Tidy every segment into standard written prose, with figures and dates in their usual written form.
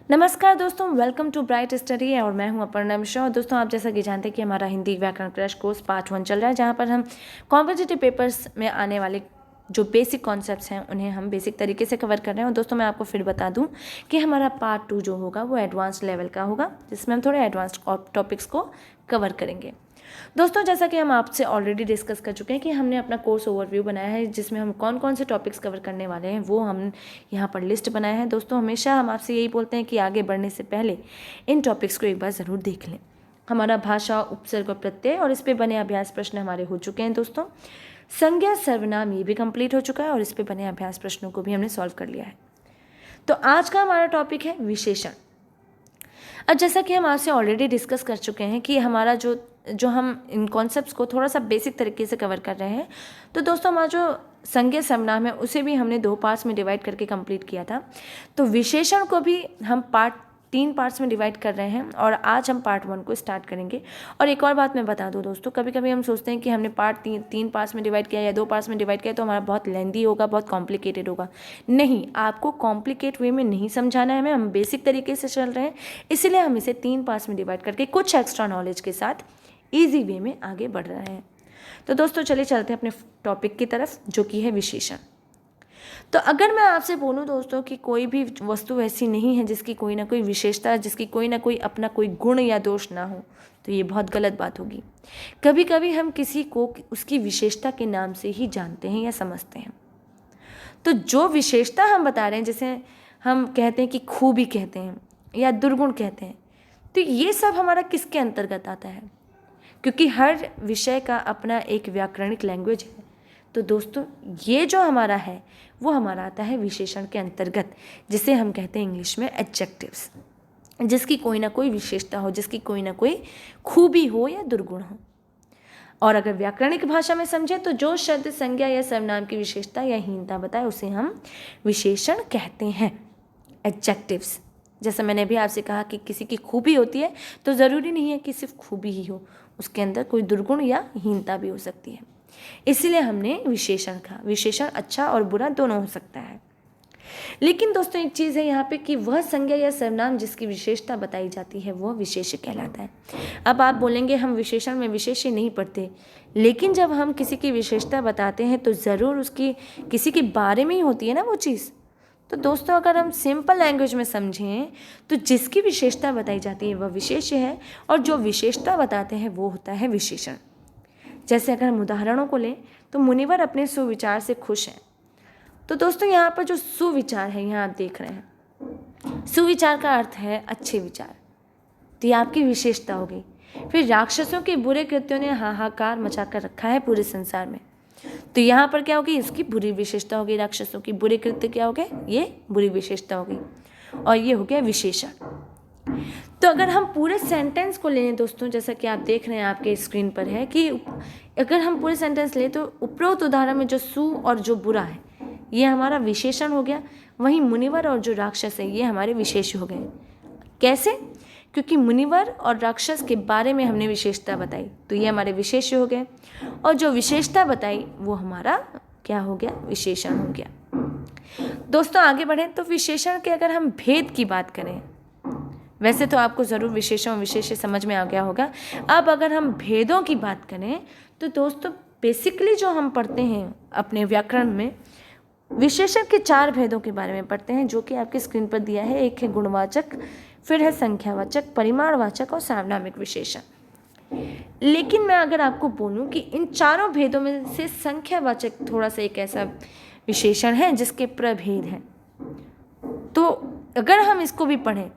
नमस्कार दोस्तों, welcome to bright study और मैं हूं अपर्णा मिश्रा। और दोस्तों, आप जैसा कि जानते हैं कि हमारा हिंदी व्याकरण क्रैश कोर्स पार्ट 1 चल रहा है, जहां पर हम कॉम्पिटिटिव पेपर्स में आने वाले जो बेसिक कॉन्सेप्ट्स हैं उन्हें हम बेसिक तरीके से कवर कर रहे हैं। और दोस्तों, मैं आपको फिर बता दूं कि हमारा पार्ट 2 जो होगा वो एडवांस लेवल का होगा, जिसमें हम थोड़े एडवांस टॉपिक्स को कवर करेंगे। दोस्तों, जैसा कि हम आपसे ऑलरेडी डिस्कस कर चुके हैं कि हमने अपना कोर्स ओवरव्यू बनाया है, जिसमें हम कौन कौन से टॉपिक्स कवर करने वाले हैं वो हम यहाँ पर लिस्ट बनाया है। दोस्तों, हमेशा हम आपसे यही बोलते हैं कि आगे बढ़ने से पहले इन टॉपिक्स को एक बार ज़रूर देख लें। हमारा भाषा, उपसर्ग और प्रत्यय और इस पे बने अभ्यास प्रश्न हमारे हो चुके हैं। दोस्तों, संज्ञा सर्वनाम ये भी कंप्लीट हो चुका है और इस पे बने अभ्यास प्रश्नों को भी हमने सॉल्व कर लिया है। तो आज का हमारा टॉपिक है विशेषण। अब जैसा कि हम आपसे ऑलरेडी डिस्कस कर चुके हैं कि हमारा जो हम इन कॉन्सेप्ट्स को थोड़ा सा बेसिक तरीके से कवर कर रहे हैं, तो दोस्तों हमारा जो संज्ञा सर्वनाम है उसे भी हमने 2 पार्ट्स में डिवाइड करके कंप्लीट किया था। तो विशेषण को भी हम 3 पार्ट्स में डिवाइड कर रहे हैं और आज हम पार्ट 1 को स्टार्ट करेंगे। और एक और बात मैं बता दूं दोस्तों, कभी कभी हम सोचते हैं कि हमने पार्ट 3 पार्ट्स में डिवाइड किया या 2 पार्ट्स में डिवाइड किया तो हमारा बहुत लेंदी होगा, बहुत कॉम्प्लिकेटेड होगा। नहीं, आपको कॉम्प्लिकेट वे में नहीं समझाना है हमें, हम बेसिक तरीके से चल रहे हैं, इसलिए हम इसे 3 पार्ट्स में डिवाइड करके कुछ एक्स्ट्रा नॉलेज के साथ ईजी वे में आगे बढ़ रहे हैं। तो दोस्तों, चलिए चलते हैं अपने टॉपिक की तरफ, जो कि है विशेषण। तो अगर मैं आपसे बोलूं दोस्तों कि कोई भी वस्तु ऐसी नहीं है जिसकी कोई ना कोई विशेषता, जिसकी कोई ना कोई अपना कोई गुण या दोष ना हो, तो ये बहुत गलत बात होगी। कभी कभी हम किसी को उसकी विशेषता के नाम से ही जानते हैं या समझते हैं। तो जो विशेषता हम बता रहे हैं, जैसे हम कहते हैं कि खूबी कहते हैं या दुर्गुण कहते हैं, तो ये सब हमारा किसके अंतर्गत आता है? क्योंकि हर विषय का अपना एक व्याकरणिक लैंग्वेज है। तो दोस्तों, ये जो हमारा है वो हमारा आता है विशेषण के अंतर्गत, जिसे हम कहते हैं इंग्लिश में एडजेक्टिव्स, जिसकी कोई ना कोई विशेषता हो, जिसकी कोई ना कोई खूबी हो या दुर्गुण हो। और अगर व्याकरणिक भाषा में समझें तो जो शब्द संज्ञा या सर्वनाम की विशेषता या हीनता बताए उसे हम विशेषण कहते हैं, एडजेक्टिव्स। जैसा मैंने भी आपसे कहा कि किसी की खूबी होती है तो ज़रूरी नहीं है कि सिर्फ खूबी ही हो, उसके अंदर कोई दुर्गुण या हीनता भी हो सकती है। इसीलिए हमने विशेषण कहा। विशेषण अच्छा और बुरा दोनों हो सकता है। लेकिन दोस्तों, एक चीज़ है यहाँ पे कि वह संज्ञा या सर्वनाम जिसकी विशेषता बताई जाती है वह विशेष्य कहलाता है। अब आप बोलेंगे हम विशेषण में विशेष्य नहीं पढ़ते, लेकिन जब हम किसी की विशेषता बताते हैं तो ज़रूर उसकी किसी के बारे में ही होती है ना वो चीज़। तो दोस्तों, अगर हम सिंपल लैंग्वेज में समझें तो जिसकी विशेषता बताई जाती है वह विशेष्य है और जो विशेषता बताते हैं वो होता है विशेषण। जैसे अगर हम उदाहरणों को लें तो मुनिवर अपने सुविचार से खुश हैं। तो दोस्तों, यहाँ पर जो सुविचार है, यहाँ आप देख रहे हैं, सुविचार का अर्थ है अच्छे विचार, तो ये आपकी विशेषता हो गई। फिर राक्षसों के बुरे कृत्यों ने हाहाकार मचा कर रखा है पूरे संसार में, तो यहाँ पर क्या होगी, इसकी बुरी विशेषता होगी। राक्षसों की बुरे कृत्य क्या हो गए, ये बुरी विशेषता होगी और ये हो गया विशेषण। तो अगर हम पूरे सेंटेंस को लें दोस्तों, जैसा कि आप देख रहे हैं आपके स्क्रीन पर है कि अगर हम पूरे सेंटेंस लें तो उपरोक्त उदाहरण में जो सु और जो बुरा है ये हमारा विशेषण हो गया, वहीं मुनिवर और जो राक्षस है ये हमारे विशेष्य हो गए। कैसे? क्योंकि मुनिवर और राक्षस के बारे में हमने विशेषता बताई तो ये हमारे विशेष्य हो गए, और जो विशेषता बताई वो हमारा क्या हो गया, विशेषण हो गया। दोस्तों, आगे बढ़ें तो विशेषण के अगर हम भेद की बात करें, वैसे तो आपको ज़रूर विशेषण और विशेष्य समझ में आ गया होगा। अब अगर हम भेदों की बात करें तो दोस्तों, बेसिकली जो हम पढ़ते हैं अपने व्याकरण में, विशेषण के 4 भेदों के बारे में पढ़ते हैं, जो कि आपकी स्क्रीन पर दिया है। एक है गुणवाचक, फिर है संख्यावाचक, परिमाणवाचक और सार्वनामिक विशेषण। लेकिन मैं अगर आपको बोलूं कि इन चारों भेदों में से संख्यावाचक थोड़ा सा एक ऐसा विशेषण है जिसके प्रभेद हैं, तो अगर हम इसको भी पढ़ें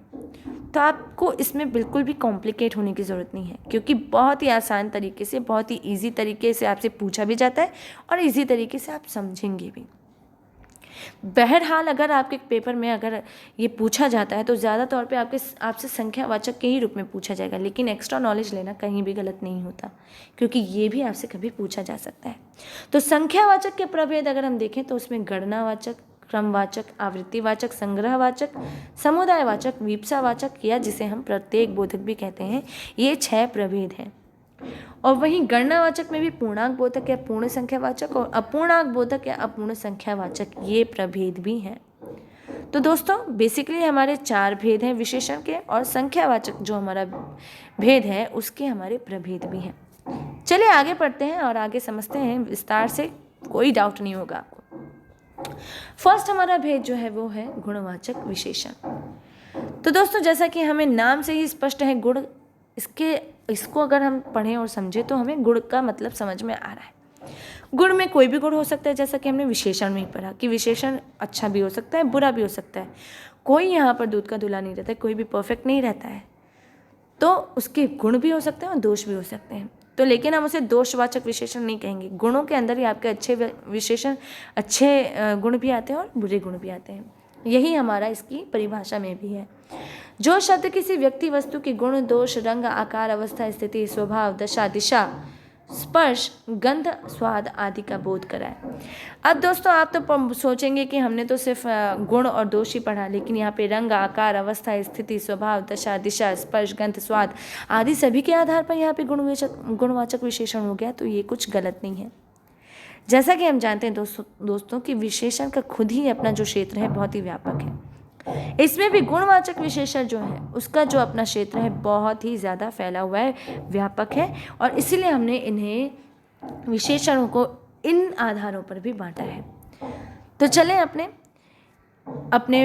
तो आपको इसमें बिल्कुल भी कॉम्प्लिकेट होने की ज़रूरत नहीं है, क्योंकि बहुत ही आसान तरीके से, बहुत ही ईजी तरीके से आपसे पूछा भी जाता है और ईजी तरीके से आप समझेंगे भी। बहरहाल अगर आपके पेपर में अगर ये पूछा जाता है तो ज़्यादा तौर पे आपसे संख्यावाचक के ही रूप में पूछा जाएगा, लेकिन एक्स्ट्रा नॉलेज लेना कहीं भी गलत नहीं होता, क्योंकि ये भी आपसे कभी पूछा जा सकता है। तो संख्यावाचक के प्रभेद अगर हम देखें तो उसमें गणनावाचक, क्रमवाचक, आवृत्तिवाचक, संग्रहवाचक, समुदायवाचक, वीप्सावाचक या जिसे हम प्रत्येक बोधक भी कहते हैं, ये 6 प्रभेद हैं। और वहीं गणनावाचक में भी पूर्णांक बोधक या पूर्ण संख्यावाचक और अपूर्णांक बोधक या अपूर्ण संख्यावाचक, ये प्रभेद भी हैं। तो दोस्तों बेसिकली हमारे 4 भेद हैं विशेषण के, और संख्यावाचक जो हमारा भेद है उसके हमारे प्रभेद भी हैं। चलिए आगे पढ़ते हैं और आगे समझते हैं विस्तार से, कोई डाउट नहीं होगा आपको। फर्स्ट हमारा भेद जो है वो है गुणवाचक विशेषण। तो दोस्तों जैसा कि हमें नाम से ही स्पष्ट है गुण, इसको अगर हम पढ़ें और समझें तो हमें गुण का मतलब समझ में आ रहा है। गुण में कोई भी गुण हो सकता है, जैसा कि हमने विशेषण में ही पढ़ा कि विशेषण अच्छा भी हो सकता है, बुरा भी हो सकता है। कोई यहाँ पर दूध का धुला नहीं रहता है, कोई भी परफेक्ट नहीं रहता है। तो उसके गुण भी हो सकते हैं और दोष भी हो सकते हैं। तो लेकिन हम उसे दोषवाचक विशेषण नहीं कहेंगे। गुणों के अंदर ही आपके अच्छे विशेषण, अच्छे गुण भी आते हैं और बुरे गुण भी आते हैं। यही हमारा इसकी परिभाषा में भी है। जो शब्द किसी व्यक्ति वस्तु के गुण, दोष, रंग, आकार, अवस्था, स्थिति, स्वभाव, दशा, दिशा, स्पर्श, गंध, स्वाद आदि का बोध कराए। अब दोस्तों आप तो सोचेंगे कि हमने तो सिर्फ गुण और दोष ही पढ़ा, लेकिन यहाँ पे रंग, आकार, अवस्था, स्थिति, स्वभाव, दशा, दिशा, स्पर्श, गंध, स्वाद आदि सभी के आधार पर यहाँ पे गुणवाचक विशेषण हो गया। तो ये कुछ गलत नहीं है। जैसा कि हम जानते हैं दोस्तों कि विशेषण का खुद ही अपना जो क्षेत्र है बहुत ही व्यापक है। इसमें भी गुणवाचक विशेषण जो है उसका जो अपना क्षेत्र है बहुत ही ज़्यादा फैला हुआ है, व्यापक है, और इसीलिए हमने इन्हें विशेषणों को इन आधारों पर भी बांटा है। तो चलें अपने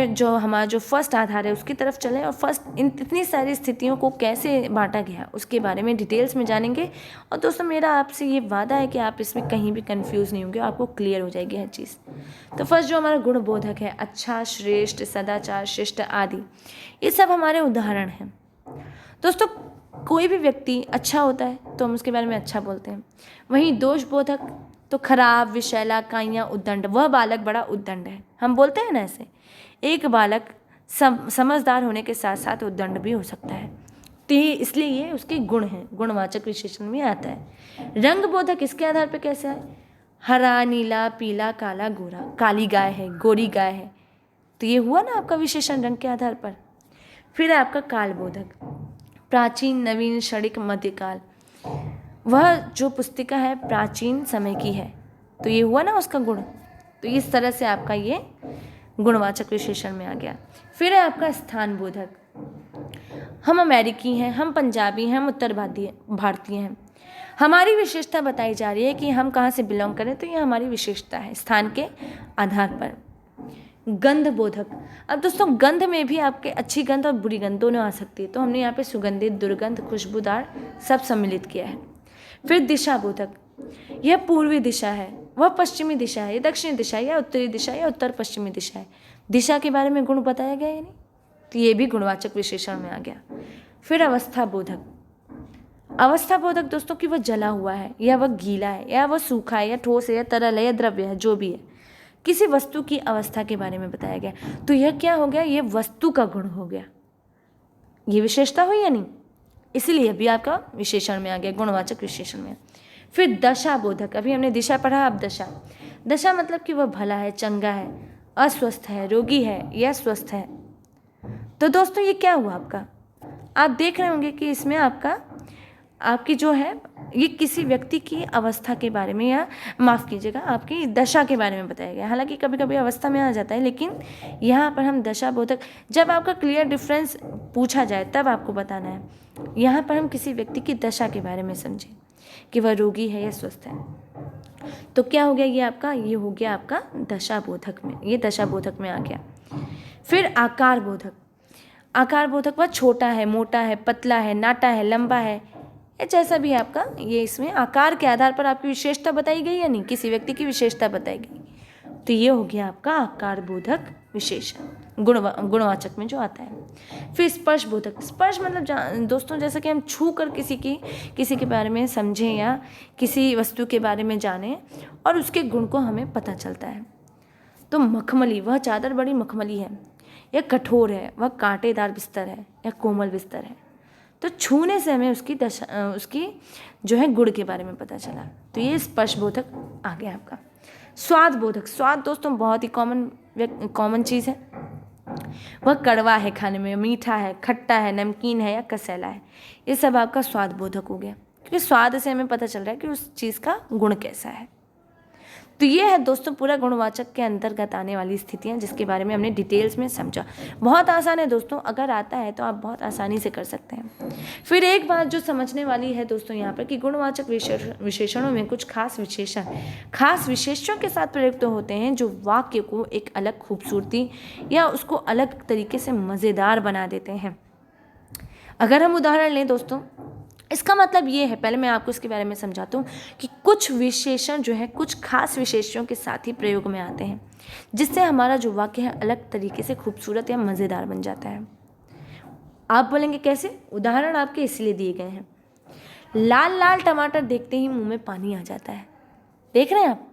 जो हमारा जो फर्स्ट आधार है उसकी तरफ चलें, और फर्स्ट इतनी सारी स्थितियों को कैसे बांटा गया उसके बारे में डिटेल्स में जानेंगे। और दोस्तों मेरा आपसे ये वादा है कि आप इसमें कहीं भी कंफ्यूज नहीं होंगे, आपको क्लियर हो जाएगी हर चीज़। तो फर्स्ट जो हमारा गुणबोधक है, अच्छा, श्रेष्ठ, सदाचार, शिष्ट आदि, ये सब हमारे उदाहरण हैं। दोस्तों कोई भी व्यक्ति अच्छा होता है तो हम उसके बारे में अच्छा बोलते हैं। वहीं दोषबोधक तो खराब, विषैला, काइयाँ, उद्दंड, वह बालक बड़ा उद्दंड है, हम बोलते हैं ना ऐसे। एक बालक समझदार होने के साथ साथ उद्दंड भी हो सकता है। तो इसलिए ये उसके गुण हैं, गुणवाचक विशेषण में आता है। रंगबोधक इसके आधार पर कैसे है? हरा, नीला, पीला, काला, गोरा, काली गाय है, गोरी गाय है, तो ये हुआ ना आपका विशेषण रंग के आधार पर। फिर है आपका कालबोधक, प्राचीन, नवीन, क्षणिक, मध्यकाल, वह जो पुस्तिका है प्राचीन समय की है, तो ये हुआ ना उसका गुण। तो इस तरह से आपका ये गुणवाचक विशेषण में आ गया। फिर है आपका स्थान बोधक, हम अमेरिकी हैं, हम पंजाबी हैं, हम उत्तर भारतीय हैं, हमारी विशेषता बताई जा रही है कि हम कहाँ से बिलोंग करें, तो ये हमारी विशेषता है स्थान के आधार पर। गंध बोधक, अब दोस्तों गंध में भी आपके अच्छी गंध और बुरी गंध दोनों आ सकती है, तो हमने यहाँ पे सुगंधित, दुर्गंध, खुशबूदार सब सम्मिलित किया है। फिर दिशा बोधक, यह पूर्वी दिशा है, वह पश्चिमी दिशा है, यह दक्षिणी दिशा है, या उत्तरी दिशा, या उत्तर पश्चिमी दिशा है। दिशा के बारे में गुण बताया गया है नहीं, तो ये भी गुणवाचक विशेषण में आ गया। फिर अवस्था बोधक, अवस्था बोधक दोस्तों कि वह जला हुआ है, या वह गीला है, या वह सूखा है, या ठोस है, या तरल है, या द्रव्य है, जो भी है, किसी वस्तु की अवस्था के बारे में बताया गया। तो यह क्या हो गया? ये वस्तु का गुण हो गया, ये विशेषता हुई या नहीं, इसीलिए भी आपका विशेषण में आ गया, गुणवाचक विशेषण में। फिर दशा बोधक, अभी हमने दिशा पढ़ा, अब दशा। दशा मतलब कि वह भला है, चंगा है, अस्वस्थ है, रोगी है, या स्वस्थ है। तो दोस्तों ये क्या हुआ आपका? आप देख रहे होंगे कि इसमें आपकी जो है ये किसी व्यक्ति की अवस्था के बारे में, या माफ़ कीजिएगा आपकी दशा के बारे में बताया गया। हालांकि कभी कभी अवस्था में आ जाता है, लेकिन यहाँ पर हम दशा बोधक, जब आपका क्लियर डिफरेंस पूछा जाए तब आपको बताना है। यहाँ पर हम किसी व्यक्ति की दशा के बारे में समझें कि वह रोगी है या स्वस्थ है, तो क्या हो गया? ये हो गया आपका दशा बोधक में, ये दशा बोधक में आ गया। फिर आकार बोधक, आकार बोधक वह छोटा है, मोटा है, पतला है, नाटा है, लंबा है, जैसा भी आपका, ये इसमें आकार के आधार पर आपकी विशेषता बताई गई या नहीं, किसी व्यक्ति की विशेषता बताई गई, तो ये हो गया आपका आकार बोधक विशेषण गुणवाचक में जो आता है। फिर स्पर्श बोधक, स्पर्श मतलब दोस्तों जैसा कि हम छू कर किसी के बारे में समझें या किसी वस्तु के बारे में जानें और उसके गुण को हमें पता चलता है। तो मखमली, वह चादर बड़ी मखमली है, या कठोर है, वह कांटेदार बिस्तर है, या कोमल बिस्तर है। तो छूने से हमें उसकी जो है गुण के बारे में पता चला, तो ये स्पर्श बोधक आ गया आपका। स्वाद बोधक, स्वाद दोस्तों बहुत ही कॉमन चीज़ है, वह कड़वा है खाने में, मीठा है, खट्टा है, नमकीन है, या कसैला है, ये सब आपका स्वाद बोधक हो गया, क्योंकि स्वाद से हमें पता चल रहा है कि उस चीज़ का गुण कैसा है। तो ये है दोस्तों पूरा गुणवाचक के अंतर्गत आने वाली स्थितियाँ, जिसके बारे में हमने डिटेल्स में समझा। बहुत आसान है दोस्तों, अगर आता है तो आप बहुत आसानी से कर सकते हैं। फिर एक बात जो समझने वाली है दोस्तों यहाँ पर कि गुणवाचक विशेषणों में कुछ खास विशेषणों के साथ प्रयुक्त होते हैं जो वाक्य को एक अलग खूबसूरती या उसको अलग तरीके से मज़ेदार बना देते हैं। अगर हम उदाहरण लें दोस्तों, इसका मतलब ये है, पहले मैं आपको इसके बारे में समझाता हूँ कि कुछ विशेषण जो है कुछ खास विशेषणों के साथ ही प्रयोग में आते हैं, जिससे हमारा जो वाक्य है अलग तरीके से खूबसूरत या मज़ेदार बन जाता है। आप बोलेंगे कैसे? उदाहरण आपके इसलिए दिए गए हैं। लाल लाल टमाटर देखते ही मुंह में पानी आ जाता है। देख रहे हैं आप,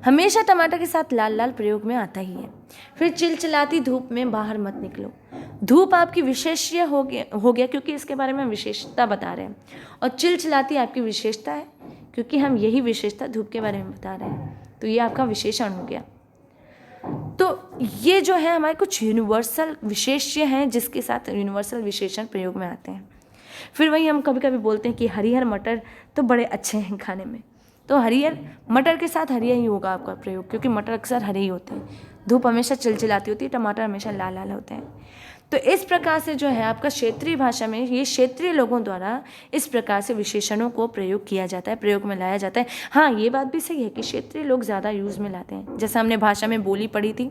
हमेशा टमाटर के साथ लाल लाल प्रयोग में आता ही है। फिर चिलचिलाती धूप में बाहर मत निकलो। धूप आपकी विशेष्य हो गया क्योंकि इसके बारे में विशेषता बता रहे हैं, और चिलचिलाती आपकी विशेषता है क्योंकि हम यही विशेषता धूप के बारे में बता रहे हैं। तो ये आपका विशेषण हो गया। तो ये जो है हमारे कुछ यूनिवर्सल विशेष्य हैं जिसके साथ यूनिवर्सल विशेषण प्रयोग में आते हैं। फिर वही हम कभी कभी बोलते हैं कि हरिहर मटर तो बड़े अच्छे हैं खाने में, तो हरिहर मटर के साथ हरिया ही होगा आपका प्रयोग, क्योंकि मटर अक्सर हरे ही होते हैं। धूप हमेशा चिलचिलाती होती है, टमाटर हमेशा लाल लाल होते हैं। तो इस प्रकार से जो है आपका क्षेत्रीय भाषा में ये क्षेत्रीय लोगों द्वारा इस प्रकार से विशेषणों को प्रयोग किया जाता है, प्रयोग में लाया जाता है। हाँ, ये बात भी सही है कि क्षेत्रीय लोग ज़्यादा यूज़ में लाते हैं। जैसा हमने भाषा में बोली पढ़ी थी,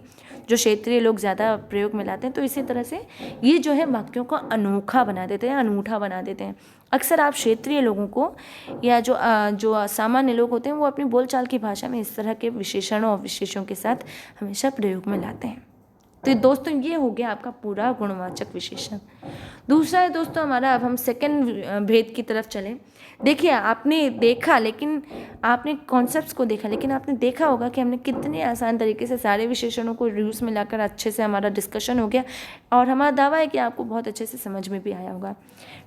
जो क्षेत्रीय लोग ज़्यादा प्रयोग में लाते हैं, तो इसी तरह से ये जो है वाक्यों को अनोखा बना देते हैं, अनूठा बना देते हैं। अक्सर आप क्षेत्रीय लोगों को या जो सामान्य लोग होते हैं वो अपनी बोलचाल की भाषा में इस तरह के विशेषणों और विशेषों के साथ हमेशा प्रयोग में लाते हैं। तो दोस्तों ये हो गया आपका पूरा गुणवाचक विशेषण। दूसरा है दोस्तों हमारा, अब हम सेकंड भेद की तरफ चलें। देखिए, आपने देखा, लेकिन आपने कॉन्सेप्ट्स को देखा, लेकिन आपने देखा होगा कि हमने कितने आसान तरीके से सारे विशेषणों को यूज़ में लाकर अच्छे से हमारा डिस्कशन हो गया, और हमारा दावा है कि आपको बहुत अच्छे से समझ में भी आया होगा।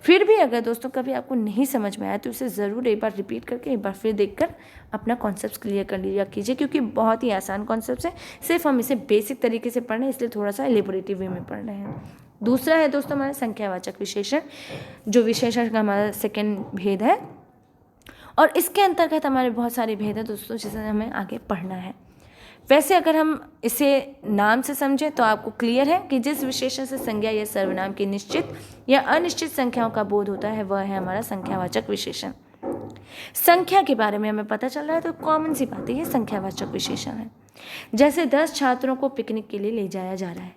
फिर भी अगर दोस्तों कभी आपको नहीं समझ में आया तो इसे ज़रूर एक बार रिपीट करके एक बार फिर देखकर अपना कॉन्सेप्ट क्लियर कर लिया कीजिए, क्योंकि बहुत ही आसान कॉन्सेप्ट है। सिर्फ हम इसे बेसिक तरीके से पढ़ रहे हैं, इसलिए थोड़ा सा एलिबोरेटिव वे में पढ़ रहे हैं। दूसरा है दोस्तों हमारा संख्यावाचक विशेषण, जो विशेषण का हमारा सेकंड भेद है, और इसके अंतर्गत हमारे बहुत सारे भेद हैं दोस्तों, जिसे हमें आगे पढ़ना है। वैसे अगर हम इसे नाम से समझें तो आपको क्लियर है कि जिस विशेषण से संज्ञा या सर्वनाम की निश्चित या अनिश्चित संख्याओं का बोध होता है वह है हमारा संख्यावाचक विशेषण। संख्या के बारे में हमें पता चल रहा है तो कॉमन सी बात है, ये संख्यावाचक विशेषण है। जैसे 10 छात्रों को पिकनिक के लिए ले जाया जा रहा है,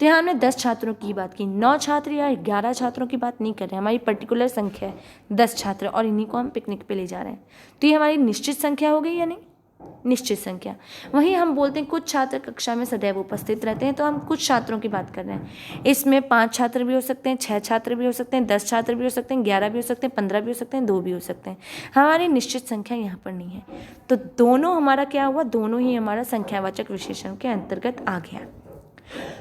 तो यहाँ हमने 10 छात्रों की बात की, 9 छात्र या 11 छात्रों की बात नहीं कर रहे हैं। हमारी पर्टिकुलर संख्या है 10 छात्र, और इन्हीं को हम पिकनिक पे ले जा रहे हैं। तो ये हमारी निश्चित संख्या हो गई या नहीं? निश्चित संख्या। वहीं हम बोलते हैं कुछ छात्र कक्षा में सदैव उपस्थित रहते हैं, तो हम कुछ छात्रों की बात कर रहे हैं। इसमें 5 छात्र भी हो सकते हैं, 6 छात्र भी हो सकते हैं, 10 छात्र भी हो सकते हैं, 11 भी हो सकते हैं, 15 भी हो सकते हैं, 2 भी हो सकते हैं। हमारी निश्चित संख्या यहाँ पर नहीं है, तो दोनों हमारा क्या हुआ, दोनों ही हमारा संख्यावाचक विशेषण के अंतर्गत आ गया।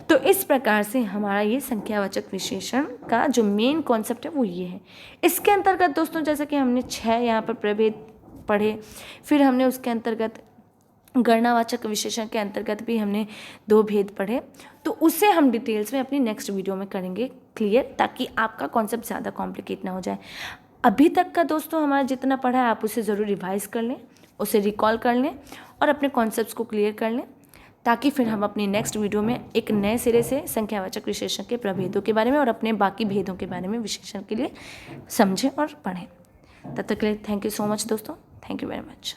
तो इस प्रकार से हमारा ये संख्यावाचक विशेषण का जो मेन कॉन्सेप्ट है वो ये है। इसके अंतर्गत दोस्तों जैसे कि हमने 6 यहाँ पर प्रभेद पढ़े, फिर हमने उसके अंतर्गत गणनावाचक विशेषण के अंतर्गत भी हमने 2 भेद पढ़े, तो उसे हम डिटेल्स में अपनी नेक्स्ट वीडियो में करेंगे क्लियर, ताकि आपका कॉन्सेप्ट ज़्यादा कॉम्प्लिकेट ना हो जाए। अभी तक का दोस्तों हमारा जितना पढ़ा है आप उसे ज़रूर रिवाइज कर लें, उसे रिकॉल कर लें और अपने कॉन्सेप्ट्स को क्लियर कर लें, ताकि फिर हम अपनी नेक्स्ट वीडियो में एक नए सिरे से संख्यावाचक विशेषण के प्रभेदों के बारे में और अपने बाकी भेदों के बारे में विशेषण के लिए समझें और पढ़ें। तब तक के लिए थैंक यू सो मच दोस्तों, थैंक यू वेरी मच।